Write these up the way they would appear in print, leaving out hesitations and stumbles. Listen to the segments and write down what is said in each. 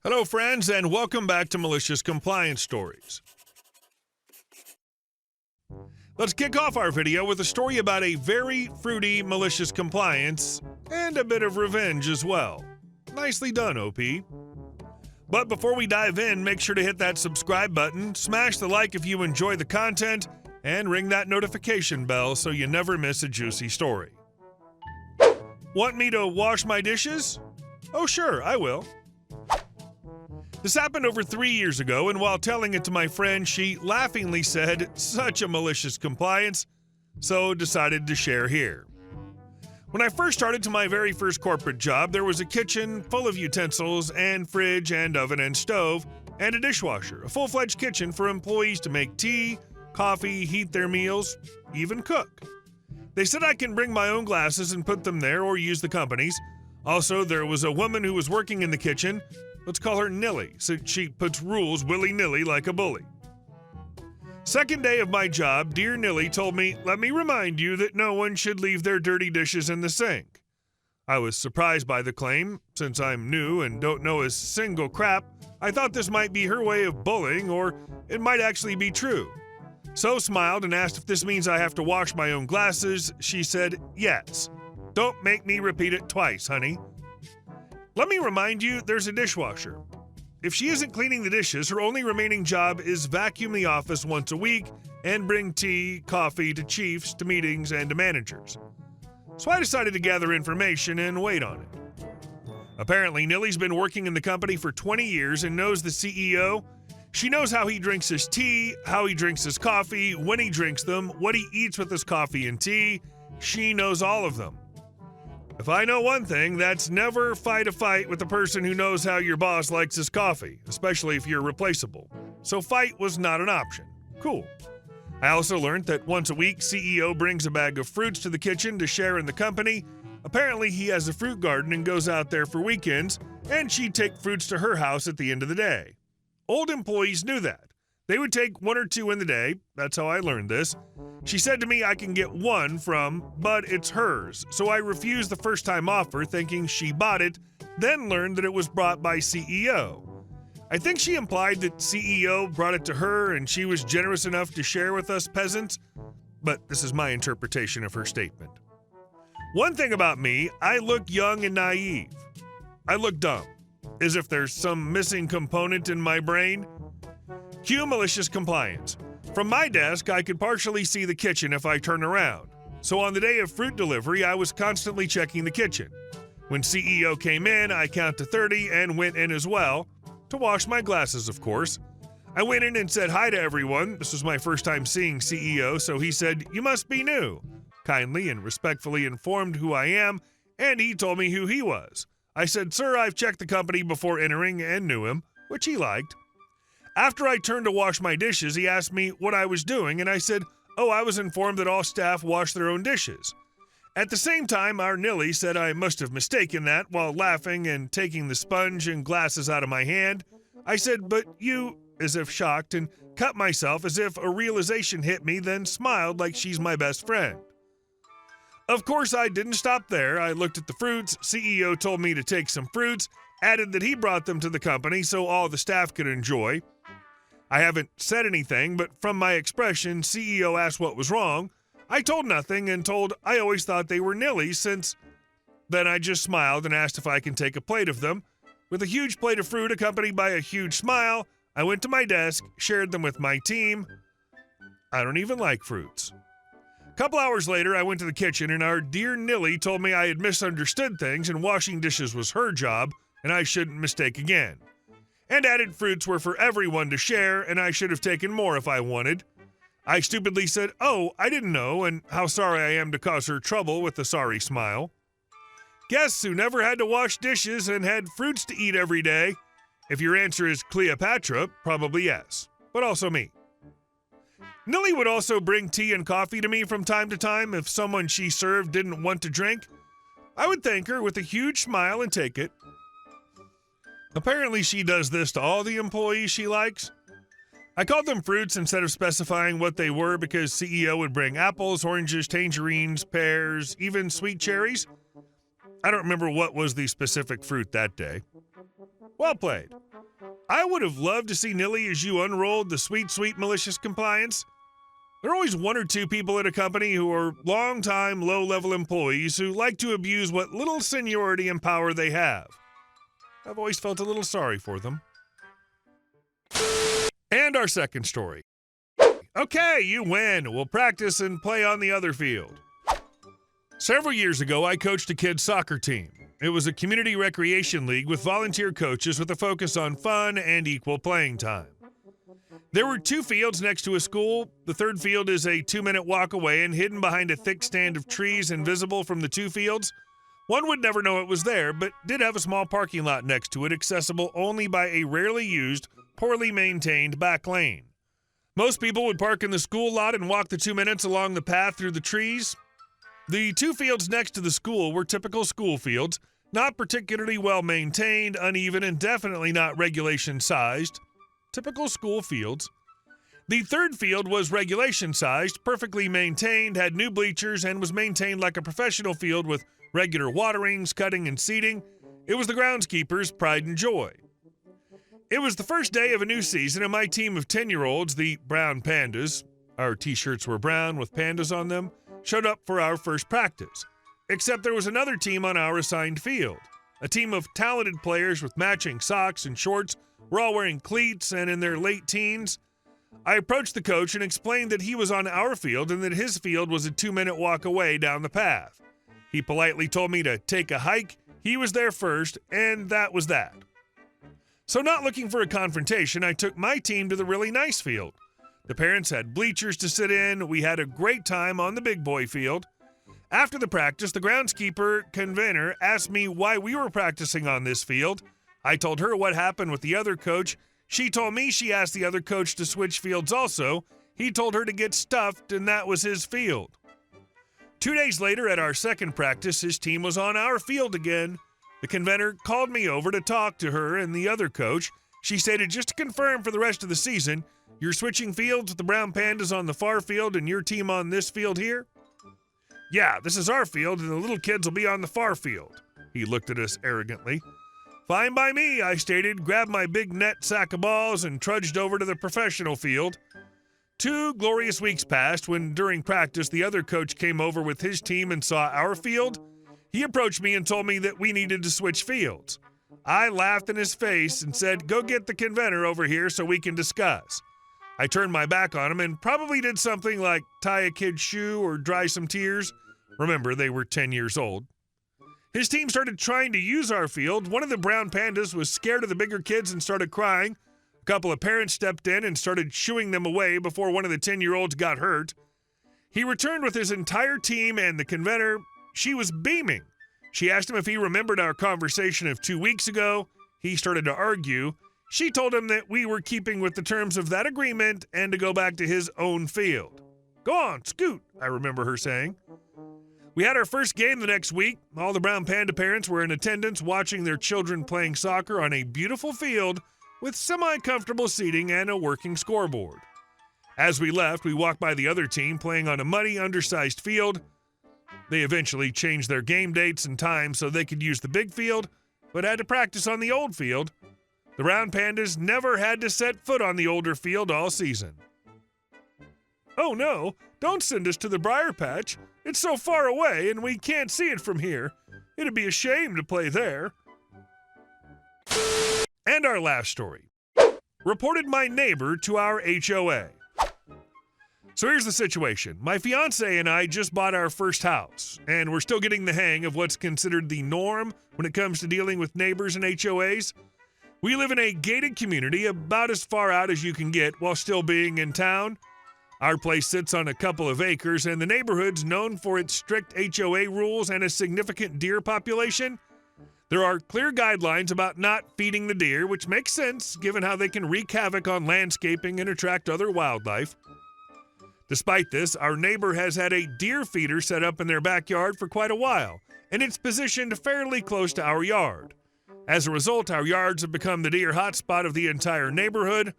Hello, friends, and welcome back to Malicious Compliance Stories. Let's kick off our video with a story about a very fruity malicious compliance and a bit of revenge as well. Nicely done, OP. But before we dive in, make sure to hit that subscribe button, smash the like if you enjoy the content, and ring that notification bell so you never miss a juicy story. Want me to wash my dishes? Oh, sure, I will. This happened over 3 years ago, and while telling it to my friend, she laughingly said, "Such a malicious compliance," so decided to share here. When I first started to my very first corporate job, there was a kitchen full of utensils and fridge and oven and stove, and a dishwasher, a full-fledged kitchen for employees to make tea, coffee, heat their meals, even cook. They said I can bring my own glasses and put them there or use the company's. Also, there was a woman who was working in the kitchen. Let's call her Nilly, since she puts rules willy-nilly like a bully. Second day of my job, dear Nilly told me, "Let me remind you that no one should leave their dirty dishes in the sink." I was surprised by the claim. Since I'm new and don't know a single crap, I thought this might be her way of bullying, or it might actually be true. So smiled and asked if this means I have to wash my own glasses. She said, "Yes. Don't make me repeat it twice, honey. Let me remind you, there's a dishwasher. If she isn't cleaning the dishes, her only remaining job is vacuum the office once a week and bring tea, coffee to chiefs, to meetings, and to managers." So I decided to gather information and wait on it. Apparently, Nilly's been working in the company for 20 years and knows the CEO. She knows how he drinks his tea, how he drinks his coffee, when he drinks them, what he eats with his coffee and tea. She knows all of them. If I know one thing, that's never fight a fight with the person who knows how your boss likes his coffee, especially if you're replaceable. So fight was not an option. Cool. I also learned that once a week, CEO brings a bag of fruits to the kitchen to share in the company. Apparently, he has a fruit garden and goes out there for weekends, and she'd take fruits to her house at the end of the day. Old employees knew that. They would take one or two in the day. That's how I learned this. She said to me I can get one from, but it's hers. So I refused the first-time offer, thinking she bought it, then learned that it was brought by CEO. I think she implied that CEO brought it to her and she was generous enough to share with us peasants, but this is my interpretation of her statement. One thing about me, I look young and naive. I look dumb, as if there's some missing component in my brain. Cue malicious compliance. From my desk, I could partially see the kitchen if I turn around. So on the day of fruit delivery, I was constantly checking the kitchen. When CEO came in, I count to 30 and went in as well, to wash my glasses, of course. I went in and said hi to everyone. This was my first time seeing CEO, so he said, "You must be new." Kindly and respectfully informed who I am, and he told me who he was. I said, "Sir, I've checked the company before entering," and knew him, which he liked. After I turned to wash my dishes, he asked me what I was doing, and I said, "Oh, I was informed that all staff wash their own dishes." At the same time, our Nilly said I must have mistaken that while laughing and taking the sponge and glasses out of my hand. I said, "But you," as if shocked, and cut myself as if a realization hit me, then smiled like she's my best friend. Of course, I didn't stop there. I looked at the fruits. CEO told me to take some fruits, added that he brought them to the company so all the staff could enjoy. I haven't said anything, but from my expression, CEO asked what was wrong. I told nothing and told I always thought they were Nilly's since. Then I just smiled and asked if I can take a plate of them. With a huge plate of fruit accompanied by a huge smile, I went to my desk, shared them with my team. I don't even like fruits. A couple hours later, I went to the kitchen and our dear Nilly told me I had misunderstood things and washing dishes was her job and I shouldn't mistake again. And added fruits were for everyone to share, and I should have taken more if I wanted. I stupidly said, "Oh, I didn't know," and how sorry I am to cause her trouble with a sorry smile. Guests who never had to wash dishes and had fruits to eat every day. If your answer is Cleopatra, probably yes, but also me. Nilly would also bring tea and coffee to me from time to time if someone she served didn't want to drink. I would thank her with a huge smile and take it. Apparently, she does this to all the employees she likes. I called them fruits instead of specifying what they were because CEO would bring apples, oranges, tangerines, pears, even sweet cherries. I don't remember what was the specific fruit that day. Well played. I would have loved to see Nilly as you unrolled the sweet, sweet malicious compliance. There are always one or two people at a company who are long-time, low-level employees who like to abuse what little seniority and power they have. I've always felt a little sorry for them. And our second story. Okay, you win. We'll practice and play on the other field. Several years ago, I coached a kids' soccer team. It was a community recreation league with volunteer coaches with a focus on fun and equal playing time. There were 2 fields next to a school. The third field is a 2-minute walk away and hidden behind a thick stand of trees and visible from the 2 fields. One would never know it was there, but did have a small parking lot next to it, accessible only by a rarely used, poorly maintained back lane. Most people would park in the school lot and walk the 2 minutes along the path through the trees. The 2 fields next to the school were typical school fields, not particularly well maintained, uneven, and definitely not regulation sized. Typical school fields. The third field was regulation sized, perfectly maintained, had new bleachers, and was maintained like a professional field with regular waterings, cutting, and seeding. It was the groundskeeper's pride and joy. It was the first day of a new season, and my team of 10-year-olds, the Brown Pandas, our t-shirts were brown with pandas on them, showed up for our first practice. Except there was another team on our assigned field. A team of talented players with matching socks and shorts, were all wearing cleats and in their late teens. I approached the coach and explained that he was on our field and that his field was a 2-minute walk away down the path. He politely told me to take a hike, he was there first, and that was that. So not looking for a confrontation, I took my team to the really nice field. The parents had bleachers to sit in. We had a great time on the big boy field. After the practice, the groundskeeper convener asked me why we were practicing on this field. I told her what happened with the other coach. She told me she asked the other coach to switch fields also. He told her to get stuffed, and that was his field. 2 days later, at our second practice, his team was on our field again. The convener called me over to talk to her and the other coach. She stated, just to confirm for the rest of the season, you're switching fields with the Brown Pandas on the far field and your team on this field here? Yeah, this is our field, and the little kids will be on the far field. He looked at us arrogantly. Fine by me, I stated, grabbed my big net sack of balls and trudged over to the professional field. 2 glorious weeks passed when, during practice, the other coach came over with his team and saw our field. He approached me and told me that we needed to switch fields. I laughed in his face and said, go get the convener over here so we can discuss. I turned my back on him and probably did something like tie a kid's shoe or dry some tears. Remember, they were 10 years old. His team started trying to use our field. One of the Brown Pandas was scared of the bigger kids and started crying. A couple of parents stepped in and started shooing them away before one of the 10-year-olds got hurt. He returned with his entire team and the convener. She was beaming. She asked him if he remembered our conversation of 2 weeks ago. He started to argue. She told him that we were keeping with the terms of that agreement and to go back to his own field. Go on, scoot, I remember her saying. We had our first game the next week. All the Brown Panda parents were in attendance watching their children playing soccer on a beautiful field with semi-comfortable seating and a working scoreboard. As we left, we walked by the other team playing on a muddy, undersized field. They eventually changed their game dates and times so they could use the big field, but had to practice on the old field. The Brown Pandas never had to set foot on the older field all season. Oh no, don't send us to the Briar Patch. It's so far away and we can't see it from here. It'd be a shame to play there. And our last story. Reported my neighbor to our HOA. So here's the situation. My fiance and I just bought our first house, and we're still getting the hang of what's considered the norm when it comes to dealing with neighbors and HOAs. We live in a gated community about as far out as you can get while still being in town. Our place sits on a couple of acres, and the neighborhood's known for its strict HOA rules and a significant deer population. There are clear guidelines about not feeding the deer, which makes sense given how they can wreak havoc on landscaping and attract other wildlife. Despite this, our neighbor has had a deer feeder set up in their backyard for quite a while, and it's positioned fairly close to our yard. As a result, our yards have become the deer hotspot of the entire neighborhood.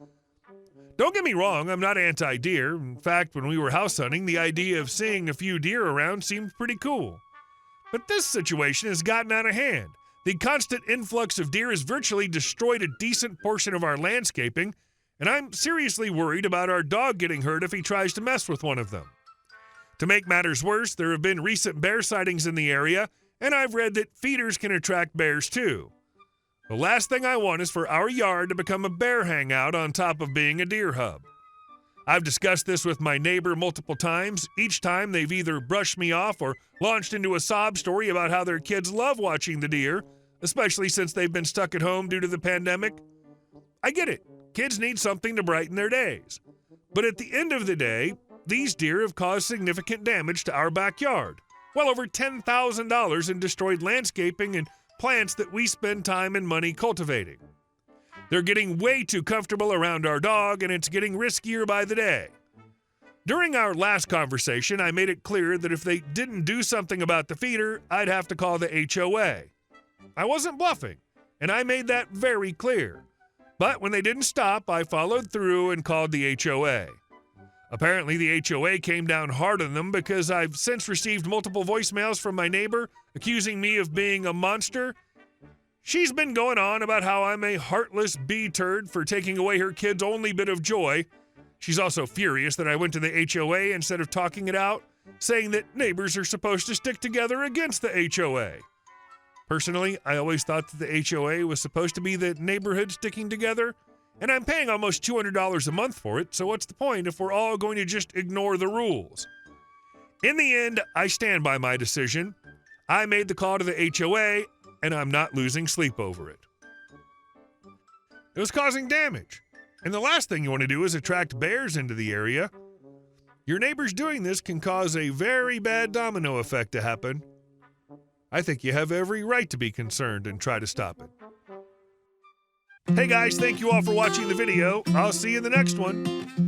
Don't get me wrong, I'm not anti-deer. In fact, when we were house hunting, the idea of seeing a few deer around seemed pretty cool. But this situation has gotten out of hand. The constant influx of deer has virtually destroyed a decent portion of our landscaping, and I'm seriously worried about our dog getting hurt if he tries to mess with one of them. To make matters worse, there have been recent bear sightings in the area, and I've read that feeders can attract bears too. The last thing I want is for our yard to become a bear hangout on top of being a deer hub. I've discussed this with my neighbor multiple times. Each time they've either brushed me off or launched into a sob story about how their kids love watching the deer, especially since they've been stuck at home due to the pandemic. I get it. Kids need something to brighten their days. But at the end of the day, these deer have caused significant damage to our backyard. Well over $10,000 in destroyed landscaping and plants that we spend time and money cultivating. They're getting way too comfortable around our dog, and it's getting riskier by the day. During our last conversation, I made it clear that if they didn't do something about the feeder, I'd have to call the HOA. I wasn't bluffing, and I made that very clear. But when they didn't stop, I followed through and called the HOA. Apparently, the HOA came down hard on them because I've since received multiple voicemails from my neighbor accusing me of being a monster. She's been going on about how I'm a heartless bee turd for taking away her kid's only bit of joy. She's also furious that I went to the HOA instead of talking it out, saying that neighbors are supposed to stick together against the HOA. Personally, I always thought that the HOA was supposed to be the neighborhood sticking together, and I'm paying almost $200 a month for it, so what's the point if we're all going to just ignore the rules? In the end, I stand by my decision. I made the call to the HOA, and I'm not losing sleep over it. It was causing damage, and the last thing you want to do is attract bears into the area. Your neighbors doing this can cause a very bad domino effect to happen. I think you have every right to be concerned and try to stop it. Hey guys, thank you all for watching the video. I'll see you in the next one.